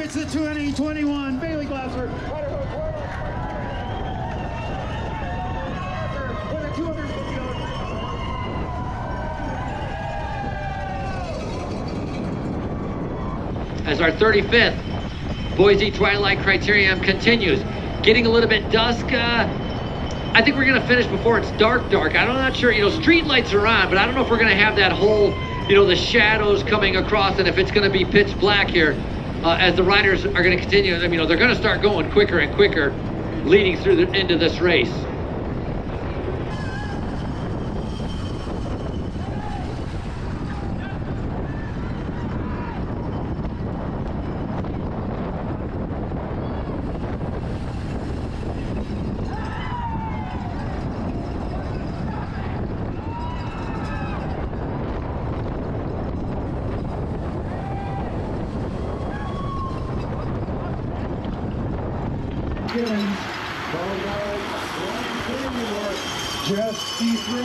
It's the 2021 Bailey Glasser. As our 35th Boise Twilight Criterium continues, getting a little bit dusk. I think we're gonna finish before it's dark. I'm not sure, street lights are on, but I don't know if we're gonna have that whole, the shadows coming across, and if it's gonna be pitch black here as the riders are gonna continue. They're gonna start going quicker and quicker leading through into this race. Just see through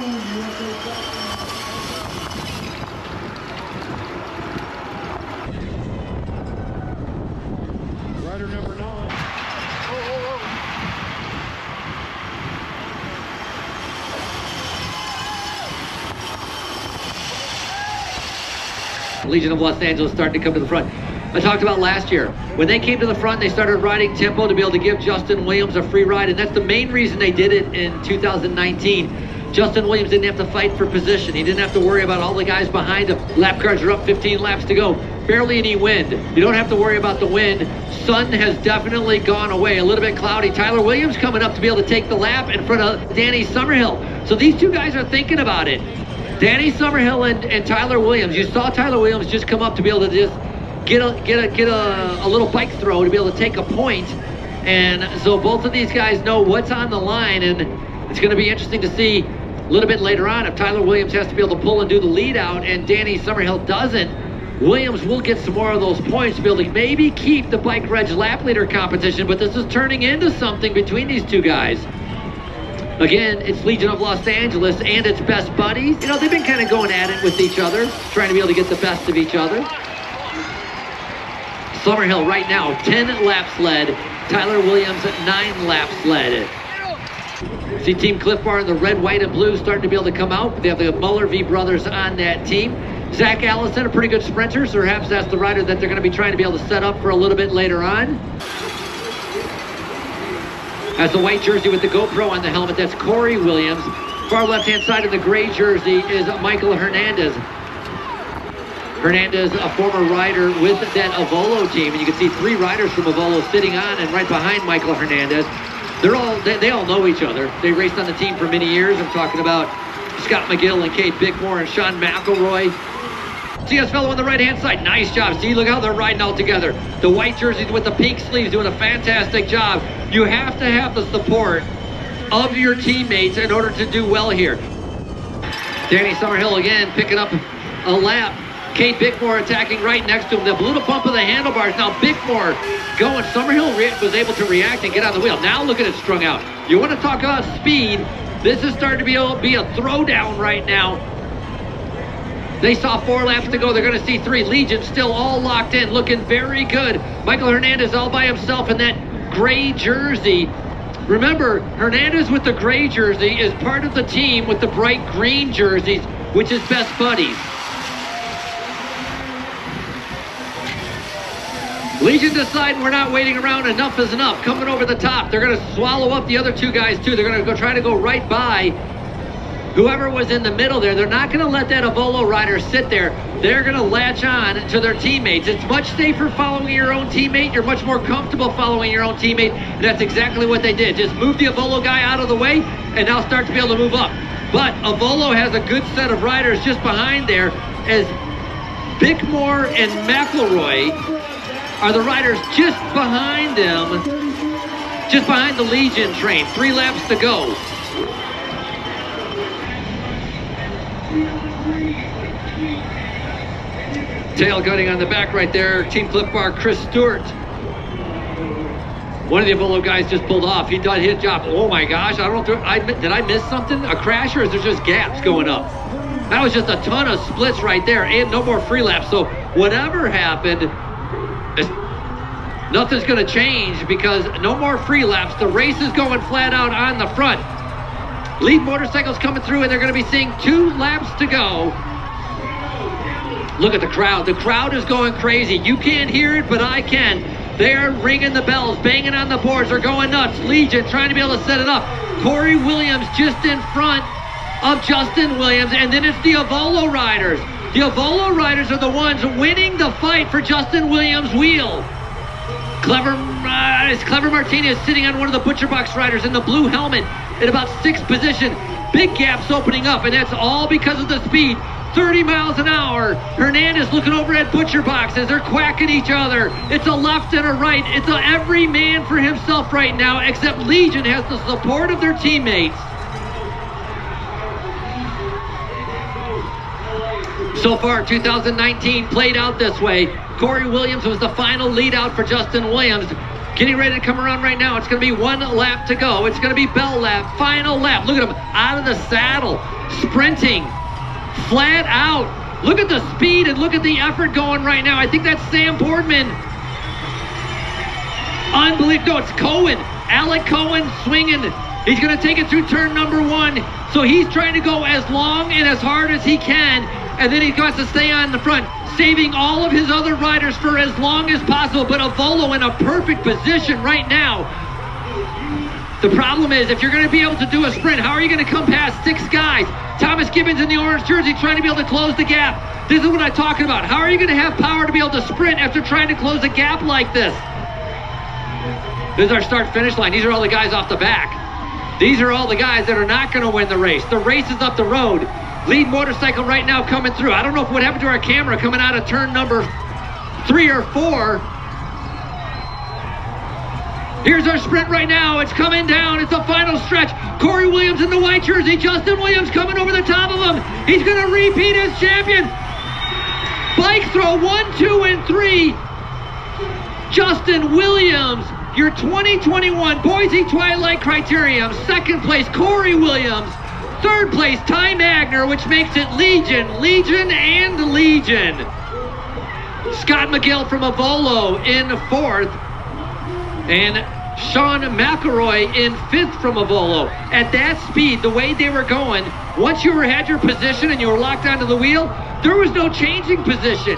Rider number 9. Legion of Los Angeles starting to come to the front. I talked about last year. When they came to the front, they started riding tempo to be able to give Justin Williams a free ride, and that's the main reason they did it in 2019. Justin Williams didn't have to fight for position. He didn't have to worry about all the guys behind him. Lap cars are up 15 laps to go. Barely any wind. You don't have to worry about the wind. Sun has definitely gone away. A little bit cloudy. Tyler Williams coming up to be able to take the lap in front of Danny Summerhill. So these two guys are thinking about it. Danny Summerhill and Tyler Williams. You saw Tyler Williams just come up to be able to just get a little bike throw to be able to take a point. And so both of these guys know what's on the line, and it's going to be interesting to see a little bit later on if Tyler Williams has to be able to pull and do the lead out and Danny Summerhill doesn't. Williams will get some more of those points to be able to maybe keep the bike reg lap leader competition, but this is turning into something between these two guys. Again, it's Legion of Los Angeles and its best buddies. They've been kind of going at it with each other, trying to be able to get the best of each other. Summerhill right now, 10 laps led. Tyler Williams at 9 laps led. See Team Cliff Bar in the red, white, and blue starting to be able to come out. They have the Muller V brothers on that team. Zach Allison, a pretty good sprinter, so perhaps that's the rider that they're going to be trying to be able to set up for a little bit later on. Has the white jersey with the GoPro on the helmet, that's Corey Williams. Far left-hand side of the gray jersey is Michael Hernandez. Hernandez, a former rider with that Avolo team, and you can see 3 riders from Avolo sitting on and right behind Michael Hernandez. They all know each other. They raced on the team for many years. I'm talking about Scott McGill and Kate Bickmore and Sean McElroy. CS fellow on the right-hand side, nice job. See, look how they're riding all together. The white jerseys with the pink sleeves doing a fantastic job. You have to have the support of your teammates in order to do well here. Danny Summerhill again picking up a lap. Kate Bickmore attacking right next to him. They blew the bump of the handlebars. Now Bickmore going. Summerhill was able to react and get on the wheel. Now look at it strung out. You want to talk about speed. This is starting to be a throwdown right now. They saw 4 laps to go. They're going to see 3. Legion still all locked in, looking very good. Michael Hernandez all by himself in that gray jersey. Remember, Hernandez with the gray jersey is part of the team with the bright green jerseys, which is best buddies. Legion deciding we're not waiting around. Enough is enough. Coming over the top. They're going to swallow up the other 2 guys too. They're going to try to go right by whoever was in the middle there. They're not going to let that Avolo rider sit there. They're going to latch on to their teammates. It's much safer following your own teammate. You're much more comfortable following your own teammate. And that's exactly what they did. Just move the Avolo guy out of the way and now start to be able to move up. But Avolo has a good set of riders just behind there, as Bickmore and McElroy are the riders just behind them, just behind the Legion train. 3 laps to go. Tail gunning on the back right there. Team Cliff Bar, Chris Stewart. One of the Avolo guys just pulled off. He did his job. Oh my gosh, I don't know, did I miss something? A crash, or is there just gaps going up? That was just a ton of splits right there and no more free laps. So whatever happened, nothing's going to change because no more free laps. The race is going flat out on the front. Lead motorcycles coming through, and they're going to be seeing 2 laps to go. Look at the crowd. The crowd is going crazy. You can't hear it, but I can. They're ringing the bells, banging on the boards. They're going nuts. Legion trying to be able to set it up. Corey Williams just in front of Justin Williams, and then it's the Avolo riders. The Avolo riders are the ones winning the fight for Justin Williams' wheel. Clever Martinez sitting on one of the Butcher Box riders in the blue helmet in about 6th position. Big gaps opening up, and that's all because of the speed. 30 miles an hour. Hernandez looking over at Butcher Box as they're quacking each other. It's a left and a right. It's every man for himself right now, except Legion has the support of their teammates. So far, 2019 played out this way. Corey Williams was the final lead out for Justin Williams. Getting ready to come around right now. It's going to be 1 lap to go. It's going to be bell lap, final lap. Look at him out of the saddle, sprinting, flat out. Look at the speed and look at the effort going right now. I think that's Sam Boardman. Unbelievable. No, it's Cohen. Alec Cohen swinging. He's going to take it through turn number 1. So he's trying to go as long and as hard as he can. And then he wants to stay on the front, saving all of his other riders for as long as possible. But Avolo in a perfect position right now. The problem is, if you're going to be able to do a sprint, how are you going to come past 6 guys? Thomas Gibbons in the orange jersey trying to be able to close the gap. This is what I'm talking about. How are you going to have power to be able to sprint after trying to close a gap like this? This is our start-finish line. These are all the guys off the back. These are all the guys that are not going to win the race. The race is up the road. Lead motorcycle right now coming through. I don't know what happened to our camera coming out of turn number 3 or 4. Here's our sprint right now. It's coming down. It's the final stretch. Corey Williams in the white jersey. Justin Williams coming over the top of him. He's going to repeat as champion. Bike throw 1, 2, and 3. Justin Williams, your 2021 Boise Twilight Criterium. 2nd place, Corey Williams. 3rd place, Ty Magner, which makes it Legion, Legion, and Legion. Scott McGill from Avolo in 4th. And Sean McElroy in 5th from Avolo. At that speed, the way they were going, once you had your position and you were locked onto the wheel, there was no changing position.